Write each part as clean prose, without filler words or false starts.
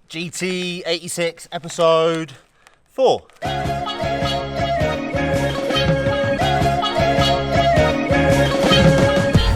GT86 episode 4.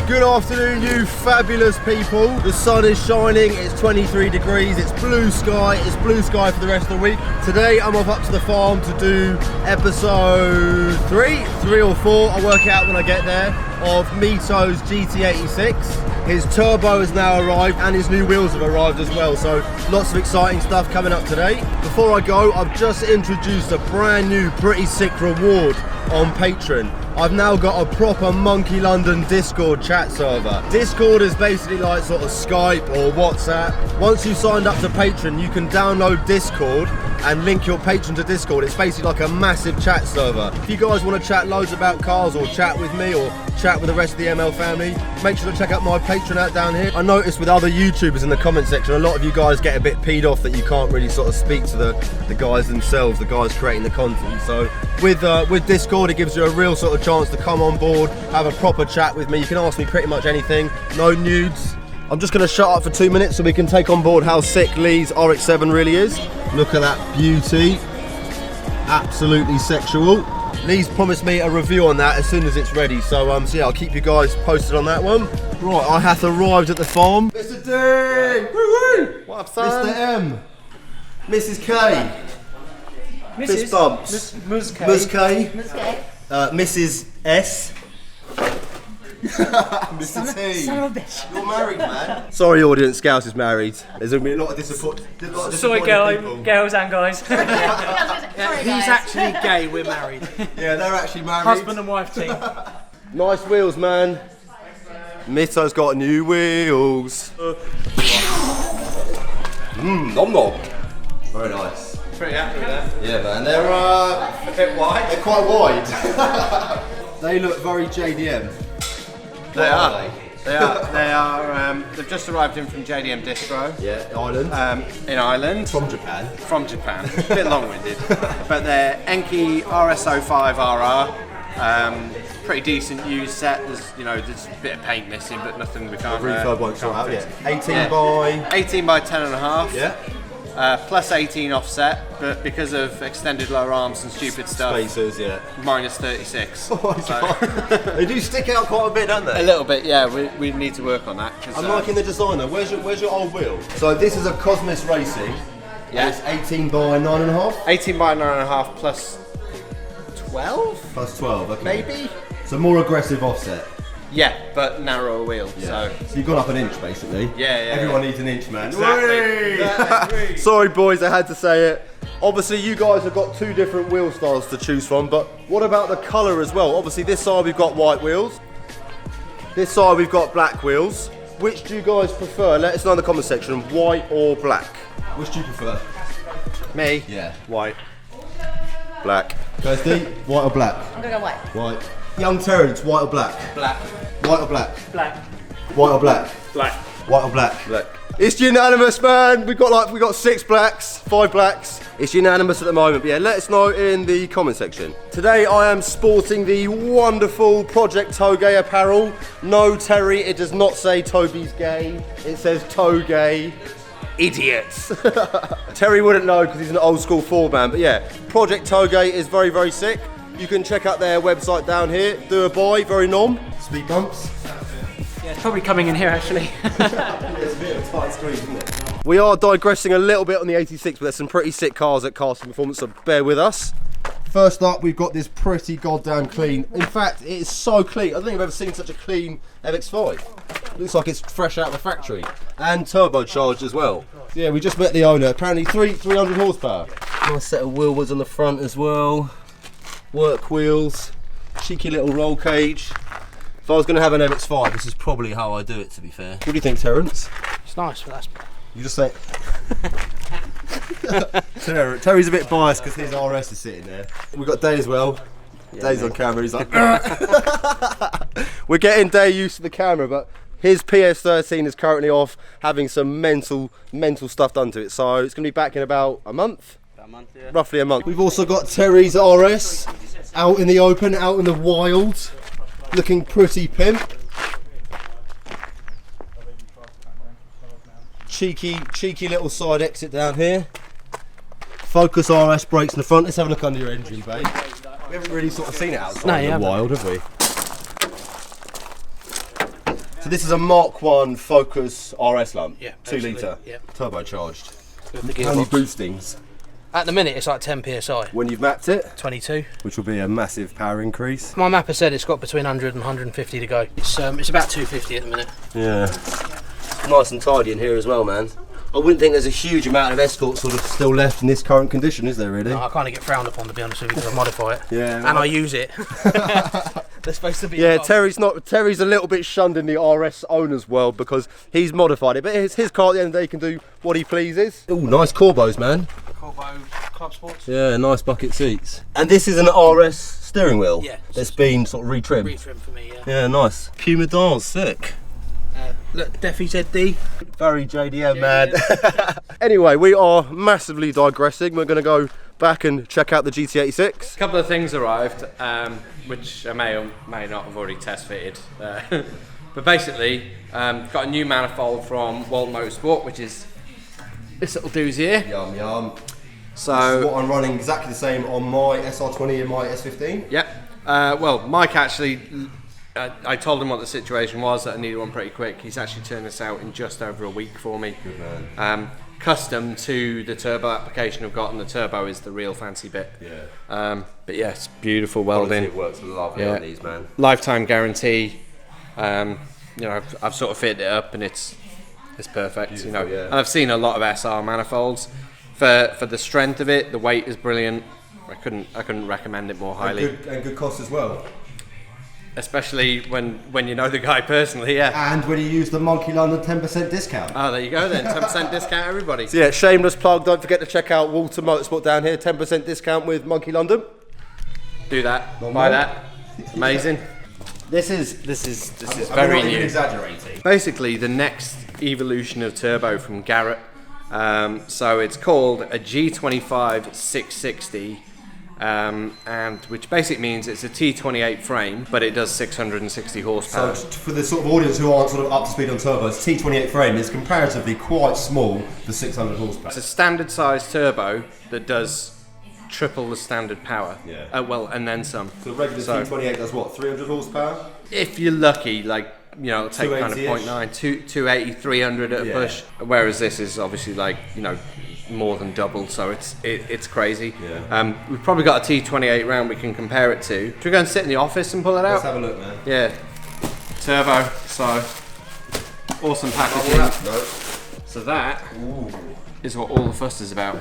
Good afternoon, you fabulous people. The sun is shining, it's 23 degrees, it's blue sky for the rest of the week. Today I'm off up to the farm to do episode 3 or 4, I'll work it out when I get there, of Mitto's GT86. His turbo has now arrived and his new wheels have arrived as well, so lots of exciting stuff coming up today. Before I go, I've just introduced a brand new pretty sick reward on Patreon. I've now got a proper Monky London Discord chat server. Discord is basically like sort of Skype or WhatsApp. Once you've signed up to Patreon, you can download Discord and link your Patreon to Discord. It's basically like a massive chat server. If you guys want to chat loads about cars or chat with me or chat with the rest of the ML family, make sure to check out my Patreon out down here. I noticed with other YouTubers in the comment section, a lot of you guys get a bit peed off that you can't really sort of speak to the guys themselves, the guys creating the content. So with Discord, it gives you a real sort of chance to come on board, have a proper chat with me. You can ask me pretty much anything, no nudes. I'm just going to shut up for 2 minutes so we can take on board how sick Lee's RX-7 really is. Look at that beauty, absolutely sexual. Lee's promised me a review on that as soon as it's ready, so yeah, I'll keep you guys posted on that one. Right, I hath arrived at the farm. Mr. D! Woo-woo! What up, son? Mr. M. Mrs. K. Mrs. Fist bumps. Ms. K. Ms. K. Ms. K. Mrs. S. Mr. T. Son of a bitch. You're married, man. Sorry, audience, Scouse is married. There's going to be a lot of disappointment. Sorry, girls and guys. He's actually gay, we're married. Yeah, they're actually married. Husband and wife team. Nice wheels, man. Mitto's got new wheels. Nom nom. Very nice. Pretty happy with that. Yeah, man. They're A bit wide. They're quite wide. They look very JDM. They are. They are. They've just arrived in from JDM Distro. Yeah, Ireland. In Ireland. From Japan. From Japan. A bit long-winded. But they're Enki RS05RR. Pretty decent used set. There's a bit of paint missing, but nothing we can't. Refurb won't sort out. fix. Yeah. 18 by 10.5. Yeah. Plus 18 offset, but because of extended lower arms and stupid stuff, Spacers, yeah. minus 36. They do stick out quite a bit, don't they? A little bit, yeah. We need to work on that. I'm liking the design though. Where's your old wheel? So this is a Cosmos Racing. Yeah. It's 18 by 9.5. 18 by 9.5 plus 12. Plus 12. Okay. Maybe. So more aggressive offset. Yeah, but narrower wheel. Yeah. So you've gone up an inch basically. Yeah. Everyone needs an inch, man. Exactly. Sorry boys, I had to say it. Obviously you guys have got two different wheel styles to choose from, but what about the colour as well? Obviously this side we've got white wheels. This side we've got black wheels. Which do you guys prefer? Let us know in the comment section, white or black. Which do you prefer? Me? Yeah. White. Black. Kirsty, white or black? I'm gonna go white. White. Young Terrence, white or black? Black. White or black? Black. White or black? Black. White or black? Black. It's unanimous, man. We got 6 blacks, 5 blacks. It's unanimous at the moment. But yeah, let us know in the comment section. Today I am sporting the wonderful Project Toge apparel. No, Terry, it does not say Toby's gay. It says Toge. Idiots. Terry wouldn't know because he's an old school Ford man. But yeah, Project Toge is very, very sick. You can check out their website down here. Do a buy, very nom. Speed bumps. Yeah, it's probably coming in here actually. It's a bit of a tight squeeze, isn't it? We are digressing a little bit on the 86, but there's some pretty sick cars at Casting Performance, so bear with us. First up, we've got this pretty goddamn clean. In fact, it is so clean. I don't think I've ever seen such a clean MX-5. Looks like it's fresh out of the factory. And turbocharged as well. Yeah, we just met the owner. Apparently 300 horsepower. Nice set of wheel wells on the front as well. Work wheels, cheeky little roll cage. If I was going to have an MX-5, this is probably how I do it, to be fair. What do you think, Terrence? It's nice, but that's... You just say... Terry's a bit biased because his RS is sitting there. We've got Day as well. Yeah, Day's on camera, he's like... We're getting Day used to the camera, but his PS13 is currently off having some mental stuff done to it. So it's going to be back in about a month. Yeah. Roughly a month. We've also got Terry's RS out in the open, out in the wild, looking pretty pimp. cheeky little side exit down here. Focus RS brakes in the front. Let's have a look under your engine bay. We haven't really sort of seen it outside in the wild, have we? So this is a Mark 1 Focus RS lump. Yeah. 2 litre. Yeah. Turbocharged. With the How many gearbox. boostings? At the minute, it's like 10 psi. When you've mapped it, 22. which will be a massive power increase. My mapper said it's got between 100 and 150 to go. It's about 250 at the minute. Yeah. Nice and tidy in here as well, man. I wouldn't think there's a huge amount of Escort sort of still left in this current condition, is there really? No, I kind of get frowned upon, to be honest with you, because I modify it. Yeah. And I use it. They're supposed to be. Yeah, Terry's a little bit shunned in the RS owner's world because he's modified it, but it's his car at the end of the day, he can do what he pleases. Oh, nice Corbos, man. Corbo Club Sports. Yeah, nice bucket seats. And this is an RS steering wheel. Yeah. That's been sort of retrimmed. Retrim for me, yeah. Yeah, nice. Puma dials, sick. Look, Defi ZD. Very JDM, man. Anyway, we are massively digressing. We're going to go back and check out the GT86. A couple of things arrived, which I may or may not have already test fitted. But basically, got a new manifold from Walton Motorsport, which is this little doozy here. Yum, yum. So what I'm running exactly the same on my SR20 and my S15. yeah. Well, Mike actually, I told him what the situation was, that I needed one pretty quick. He's actually turned this out in just over a week for me. Good man. Custom to the turbo application I've got, and the turbo is the real fancy bit. Yeah. But yeah, it's beautiful welding. It works lovely on these, man. Lifetime guarantee. You know, I've sort of fitted it up, and it's perfect. Beautiful, you know, yeah. and I've seen a lot of SR manifolds. For the strength of it, the weight is brilliant. I couldn't recommend it more highly. And good cost as well. Especially when you know the guy personally, yeah. And when you use the Monky London 10% discount. Oh, there you go then, 10% discount everybody. So yeah, shameless plug, don't forget to check out Walton Motorsport down here, 10% discount with Monky London. Do that, Not buy more. that. It's amazing. This is very I'm not new. even exaggerating. Basically, the next evolution of turbo from Garrett. So it's called a G86 660. And which basically means it's a T28 frame, but it does 660 horsepower. So for the sort of audience who aren't sort of up to speed on turbos, T28 frame is comparatively quite small for 600 horsepower. It's a standard size turbo that does triple the standard power. Yeah. Well, and then some. So the regular T28 does what, 300 horsepower? If you're lucky, like, you know, it'll take kind of 280-ish? 0.9, 280, 300 at a push. Whereas this is obviously like, you know, more than double, so it's crazy. Yeah. We've probably got a T28 round we can compare it to. Should we go and sit in the office and pull it out? Let's have a look, man. Yeah. Turbo, so awesome packaging. So that is what all the fuss is about.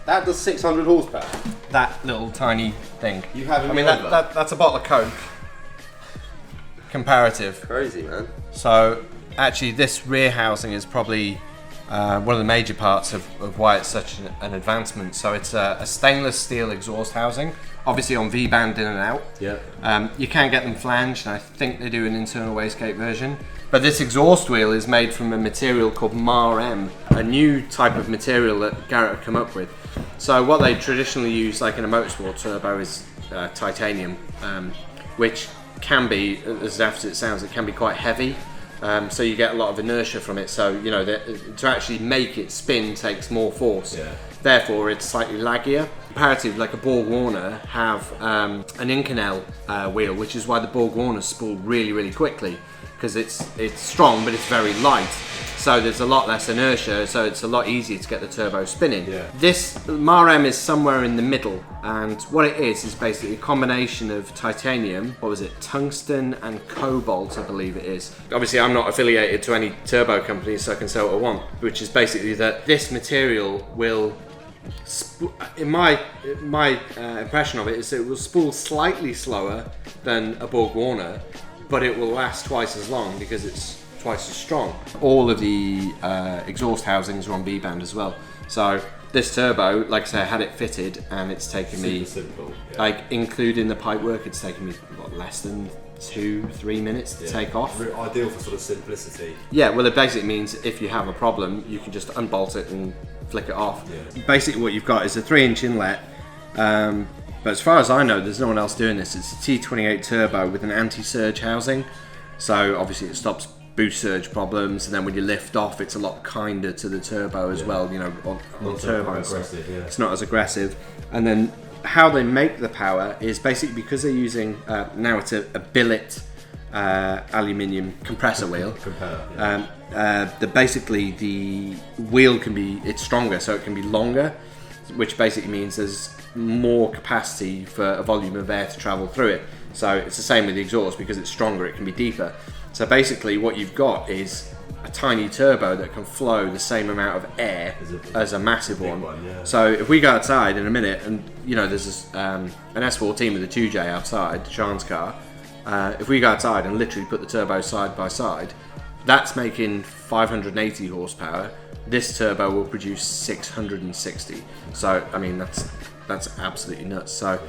That does 600 horsepower. That little tiny thing. You have I mean, that's a bottle of Coke. Comparative. Crazy, man. So actually this rear housing is probably one of the major parts of why it's such an advancement. So it's a stainless steel exhaust housing, obviously on V-band in and out. Yeah. You can get them flanged, and I think they do an internal wastegate version. But this exhaust wheel is made from a material called MAR-M, a new type of material that Garrett have come up with. So what they traditionally use, like in a motorsport turbo, is titanium, which can be, as daft as it sounds, it can be quite heavy. So you get a lot of inertia from it. So you know to actually make it spin takes more force. Yeah. Therefore, it's slightly laggier. Comparative, like a Borg Warner have an Inconel wheel, which is why the Borg Warners spool really quickly, because it's strong but it's very light. So there's a lot less inertia, so it's a lot easier to get the turbo spinning. Yeah. This MAR-M is somewhere in the middle, and what it is basically a combination of titanium, tungsten and cobalt, I believe it is. Obviously I'm not affiliated to any turbo company, so I can say what I want, which is basically that this material will, in my impression of it, is it will spool slightly slower than a Borg Warner, but it will last twice as long because it's twice as strong. All of the exhaust housings are on V-band as well. So this turbo, like I say, I had it fitted, and it's taken me, like including the pipe work, it's taken me less than 2-3 minutes to take off. Ideal for sort of simplicity. Yeah, well it basically means if you have a problem, you can just unbolt it and flick it off. Yeah. Basically what you've got is a 3-inch inlet, but as far as I know, there's no one else doing this. It's a T28 turbo with an anti-surge housing, so obviously it stops boost surge problems, and then when you lift off, it's a lot kinder to the turbo as well. You know, on turbo, it's not as aggressive. And then how they make the power is basically because they're using now it's a billet aluminium compressor wheel. Basically the wheel it's stronger, so it can be longer, which basically means there's more capacity for a volume of air to travel through it. So it's the same with the exhaust, because it's stronger, it can be deeper. So basically what you've got is a tiny turbo that can flow the same amount of air as a massive one. So if we go outside in a minute, and you know there's this, an S14 with a 2J outside, Sean's car, if we go outside and literally put the turbo side by side, that's making 580 horsepower. This turbo will produce 660. So I mean that's absolutely nuts. So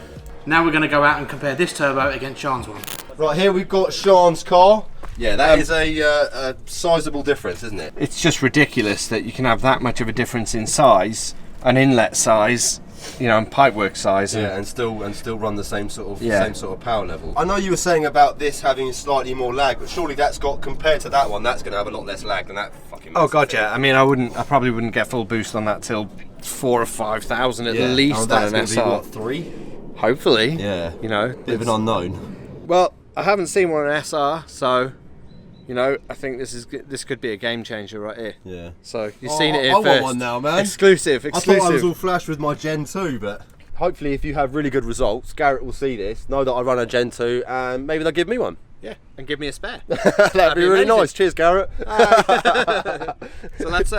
now we're going to go out and compare this turbo against Sean's one. Right, here we've got Sean's car. Yeah, that is a sizable difference, isn't it? It's just ridiculous that you can have that much of a difference in size, an inlet size, you know, and pipework size. Yeah, and still run the same sort of power level. I know you were saying about this having slightly more lag, but surely that's got, compared to that one, that's going to have a lot less lag than that fucking. Oh god, yeah. I mean, I probably wouldn't get full boost on that till 4,000 or 5,000 at least on an SR. Be, what, 3? Hopefully. Yeah. You know, bit of an unknown. Well, I haven't seen one on SR, so. You know, I think this could be a game changer right here. Yeah. So you've seen it here first. I want one now, man. Exclusive. I thought I was all flash with my Gen 2, but hopefully, if you have really good results, Garrett will see this, know that I run a Gen 2, and maybe they'll give me one. Yeah, and give me a spare. That'd be really nice. Cheers, Garrett. So let's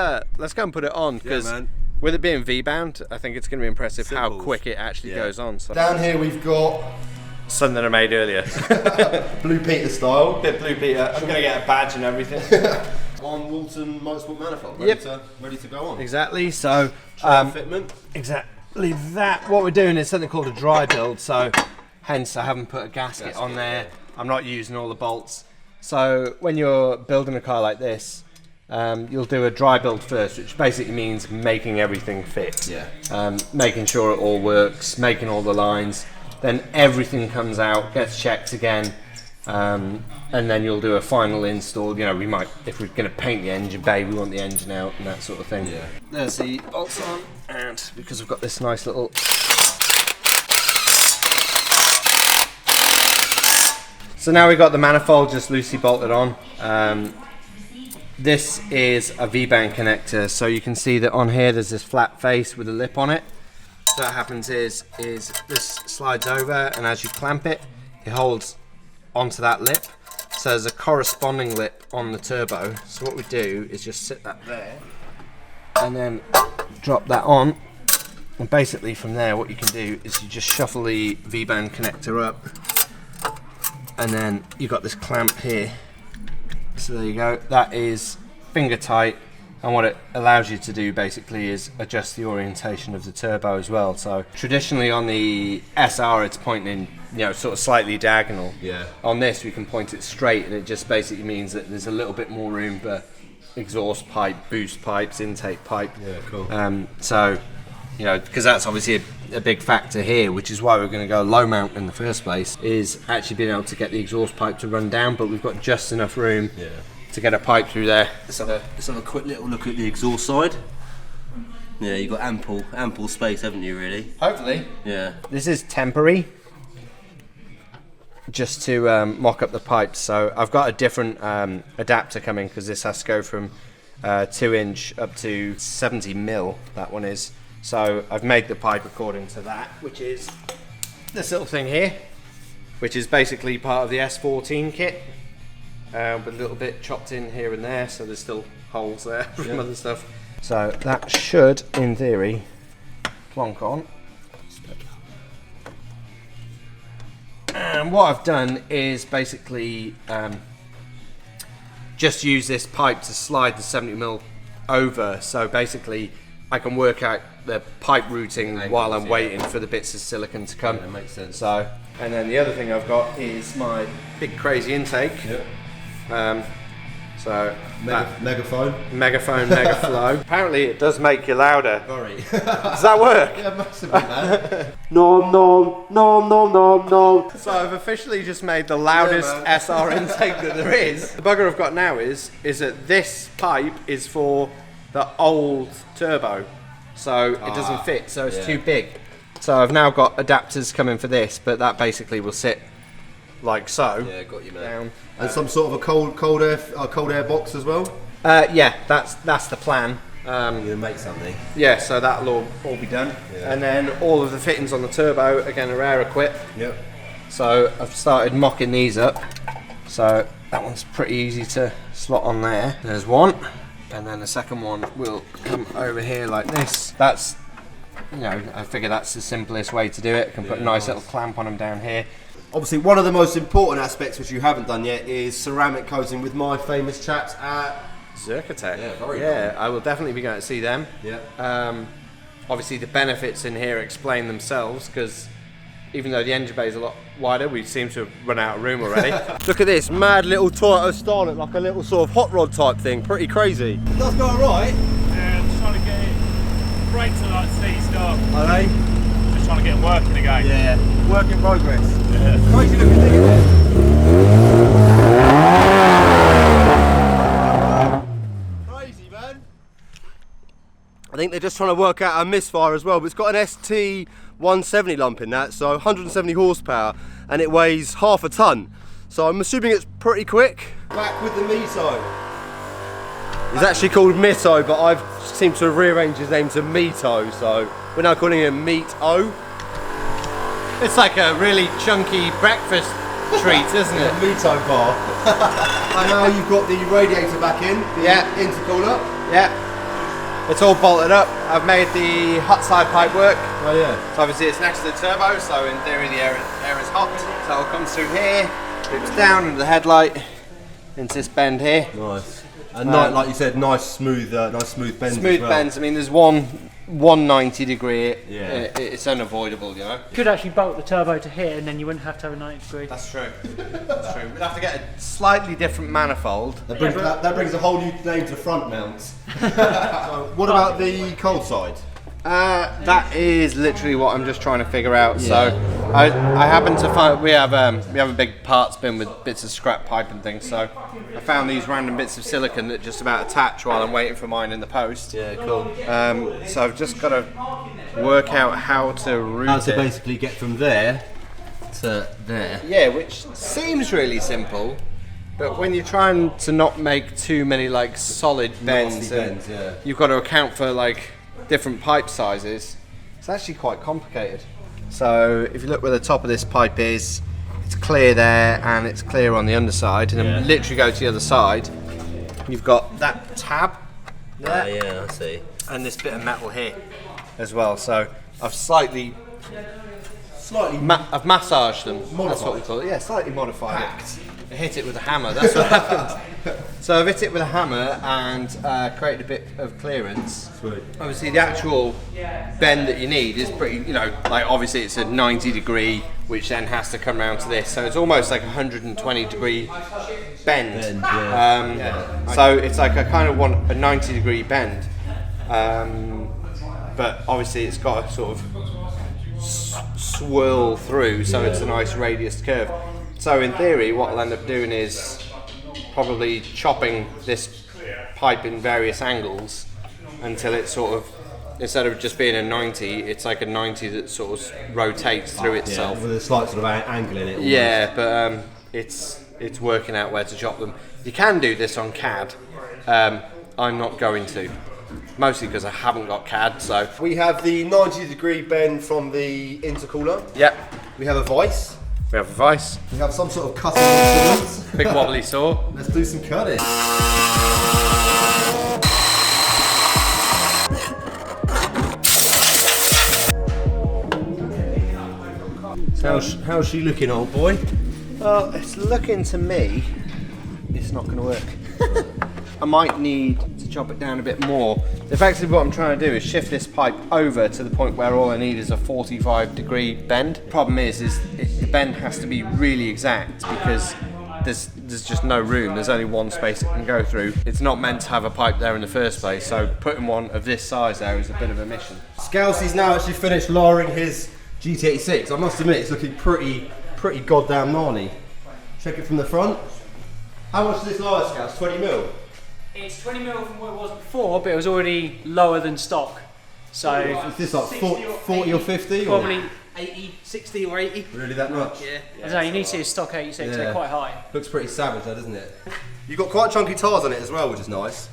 go and put it on, because with it being V-bound, I think it's going to be impressive how quick it actually goes on. So. Down here we've got something I made earlier. Blue Peter style. Bit Blue Peter. I'm going to get a badge and everything. On Walton Motorsport manifold. Ready to go on. Exactly. So fitment. Exactly that. What we're doing is something called a dry build. So hence I haven't put a gasket on there. I'm not using all the bolts. So when you're building a car like this, you'll do a dry build first, which basically means making everything fit. Yeah. Making sure it all works, making all the lines. Then everything comes out, gets checked again, and then you'll do a final install. You know, we might, if we're going to paint the engine bay, we want the engine out and that sort of thing. Yeah. There's the bolts on, and because I've got this nice little. So now we've got the manifold just loosely bolted on. This is a V-band connector, so you can see that on here there's this flat face with a lip on it. So what happens is this slides over, and as you clamp it, it holds onto that lip. So there's a corresponding lip on the turbo. So what we do is just sit that there, and then drop that on. And basically from there, what you can do is you just shuffle the V-band connector up, and then you've got this clamp here. So there you go. That is finger tight. And what it allows you to do basically is adjust the orientation of the turbo as well. So traditionally on the SR it's pointing, you know, sort of slightly diagonal. Yeah. On this we can point it straight, and it just basically means that there's a little bit more room for exhaust pipe, boost pipes, intake pipe. Yeah, cool. So, you know, because that's obviously a big factor here, which is why we're going to go low mount in the first place, is actually being able to get the exhaust pipe to run down, but we've got just enough room. Yeah. To get a pipe through there. Let's have a quick little look at the exhaust side. Yeah, you've got ample space, haven't you, really? Hopefully. Yeah. This is temporary, just to mock up the pipes. So I've got a different adapter coming, because this has to go from 2-inch up to 70 mil, that one is. So I've made the pipe according to that, which is this little thing here, which is basically part of the S14 kit. But a little bit chopped in here and there, so there's still holes there from other stuff. So that should, in theory, plonk on. And what I've done is basically just use this pipe to slide the 70mm over, so basically I can work out the pipe routing while I'm waiting for the bits of silicon to come. Yeah, that makes sense. So, and then the other thing I've got is my big crazy intake. Yep. So So Megaphone. megaphone, megaflow. Apparently it does make you louder. Sorry. Does that work? Yeah, massively, man. Nom nom nom nom nom nom. So I've officially just made the loudest Yeah, SR intake that there is. The bugger I've got now is that this pipe is for the old turbo, so it doesn't fit, so it's too big. So I've now got adapters coming for this, but that basically will sit like so. Yeah, got you, man. Down. And some sort of a cold air box as well. Yeah, that's the plan. You're gonna make something. Yeah, so that'll all be done, and then all of the fittings on the turbo again are air equipped. Yep. So I've started mocking these up. So that one's pretty easy to slot on there. There's one, and then the second one will come over here like this. That's, you know, I figure that's the simplest way to do it. I can put a nice little clamp on them down here. Obviously, one of the most important aspects which you haven't done yet is ceramic coating with my famous chaps at Zerkatech. Yeah, very Yeah, I will definitely be going to see them. Yeah. Obviously the benefits in here explain themselves, because even though the engine bay is a lot wider, we seem to have run out of room already. Look at this mad little Toyota Starlet, like a little sort of hot rod type thing. Pretty crazy. It does go alright. Yeah, I'm just trying to get it. Brakes are like steady start. Are they? Just trying to get them working again. Yeah. Work in progress. Yeah. Crazy looking thing, isn't it? Crazy, man. I think they're just trying to work out our misfire as well, but it's got an ST 170 lump in that, so 170 horsepower, and it weighs half a ton. So I'm assuming it's pretty quick. Back with the Mitto. He's actually called Mitto, but I've seemed to have rearranged his name to Mitto, so we're now calling him Meat-O. It's like a really chunky breakfast treat, isn't it? Mitto bar. And now you've got the radiator back in, the intercooler. Yeah. It's all bolted up. I've made the hot side pipe work. Oh yeah. So obviously it's next to the turbo, so in theory the air is hot. So it comes through here, dips down into the headlight, into this bend here. Nice. And like you said, nice smooth bends. Smooth as well. bends. I mean, there's one 190 degree. Yeah. It's unavoidable, you know. You could actually bolt the turbo to here and then you wouldn't have to have a 90 degree. That's true. That's true. We'd have to get a slightly different manifold. That brings a whole new name to front mounts. So what about the cold side? That is literally what I'm just trying to figure out. So I happen to find we have a big parts bin with bits of scrap pipe and things. So I found these random bits of silicone that just about attach while I'm waiting for mine in the post. Yeah, cool. So I've just got to work out how to route How to it. basically get from there to there. Yeah, which seems really simple, but when you're trying to not make too many like solid bends, Nasty bends, yeah. you've got to account for like different pipe sizes. It's actually quite complicated. So if you look where the top of this pipe is, it's clear there and it's clear on the underside, and then literally go to the other side, you've got that tab there Yeah, I see. and this bit of metal here as well. So I've slightly I've massaged them. That's what we call it. Yeah, slightly modified it. I hit it with a hammer. That's what happened. So I've hit it with a hammer and created a bit of clearance. Sweet. Obviously, the actual bend that you need is pretty. You know, like obviously it's a 90 degree, which then has to come around to this. So it's almost like a 120 degree bend. So it's like I kind of want a 90 degree bend, but obviously it's got to sort of swirl through, so it's a nice radius curve. So in theory, what I'll end up doing is probably chopping this pipe in various angles until it's sort of, instead of just being a 90, it's like a 90 that sort of rotates through itself. With a slight sort of angle in it. Almost. Yeah, but it's working out where to chop them. You can do this on CAD. I'm not going to. Mostly because I haven't got CAD, so. We have the 90 degree bend from the intercooler. Yep. We have a vice. We have a vice. We have some sort of cutting instruments. Big wobbly saw. Let's do some cutting. How's she looking, old boy? Well, it's looking to me, it's not going to work. I might need to chop it down a bit more. Effectively what I'm trying to do is shift this pipe over to the point where all I need is a 45 degree bend. Problem is the bend has to be really exact, because there's just no room. There's only one space it can go through. It's not meant to have a pipe there in the first place, so putting one of this size there is a bit of a mission. Scousey's now actually finished lowering his GT86. I must admit, it's looking pretty goddamn gnarly. Check it from the front. How much does this lower, Scouse? 20 mil? It's 20 mil from what it was before, but it was already lower than stock. So is this like 40 or 50? Probably 80, 60 or 80. Really that much? Yeah. I don't know, you need to see a stock 86, they're quite high. Looks pretty savage though, doesn't it? You've got quite chunky tyres on it as well, which is nice.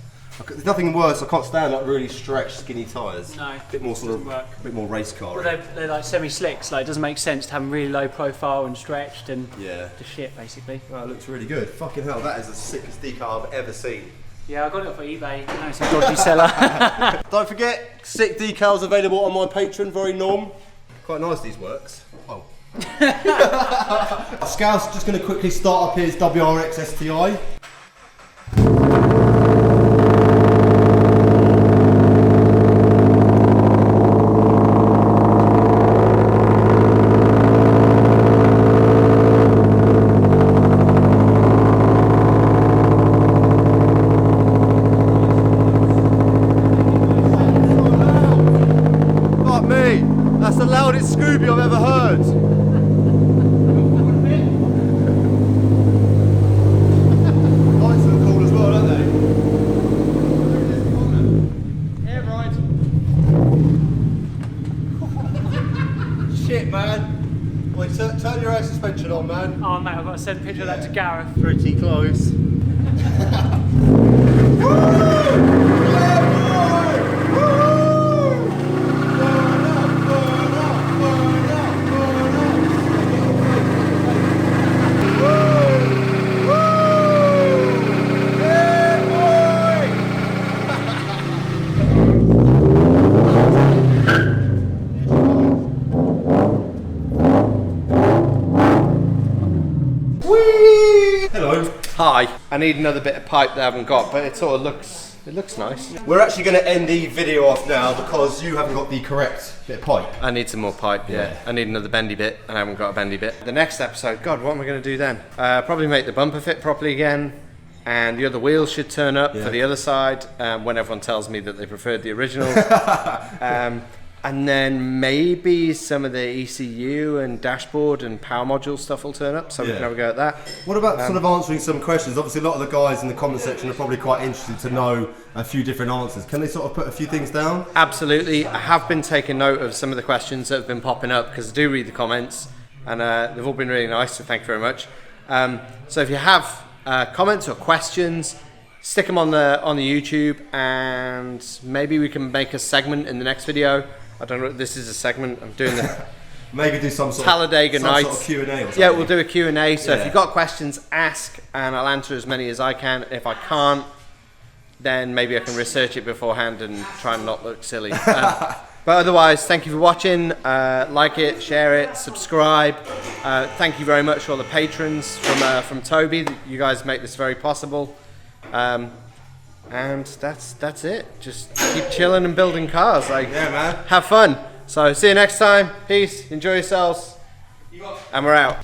There's nothing worse, I can't stand like really stretched, skinny tyres. No, bit more sort of, work. a bit more race car. Well, they're like semi-slicks, like it doesn't make sense to have them really low profile and stretched and yeah, just shit basically. Well, it looks really good. Fucking hell, that is the sickest decal I've ever seen. Yeah, I got it off of eBay. I know it's a dodgy seller. Don't forget, sick decals available on my Patreon, very norm. Quite nice these works. Oh. Scouse just going to quickly start up his WRX STI. That's the loudest Scooby I've ever heard. Lights look cool as well, don't they? Yeah, right. Shit, man. Wait, turn your air suspension on, man. Oh mate, I've got to send a picture of that to Garrett. Pretty close. Hi. I need another bit of pipe that I haven't got, but it sort of looks nice. We're actually going to end the video off now because you haven't got the correct bit of pipe. I need some more pipe, yeah. I need another bendy bit, and I haven't got a bendy bit. The next episode, God, what am I going to do then? Probably make the bumper fit properly again, and the other wheels should turn up for the other side when everyone tells me that they preferred the original. And then maybe some of the ECU and dashboard and power module stuff will turn up, so we can have a go at that. What about sort of answering some questions? Obviously a lot of the guys in the comment section are probably quite interested to know a few different answers. Can they sort of put a few things down? Absolutely. I have been taking note of some of the questions that have been popping up because I do read the comments, and they've all been really nice, so thank you very much. So if you have comments or questions, stick them on the YouTube, and maybe we can make a segment in the next video. I don't know, this is a segment, I'm doing the maybe do some sort Talladega of Nights. Q&A or something. Yeah, we'll do a Q&A, so if you've got questions, ask, and I'll answer as many as I can. If I can't, then maybe I can research it beforehand and try and not look silly. But otherwise, thank you for watching. Like it, share it, subscribe. Thank you very much for all the patrons from Toby. You guys make this very possible. And that's it. Just keep chilling and building cars. Like, yeah, man. Have fun. So see you next time. Peace. Enjoy yourselves. And we're out.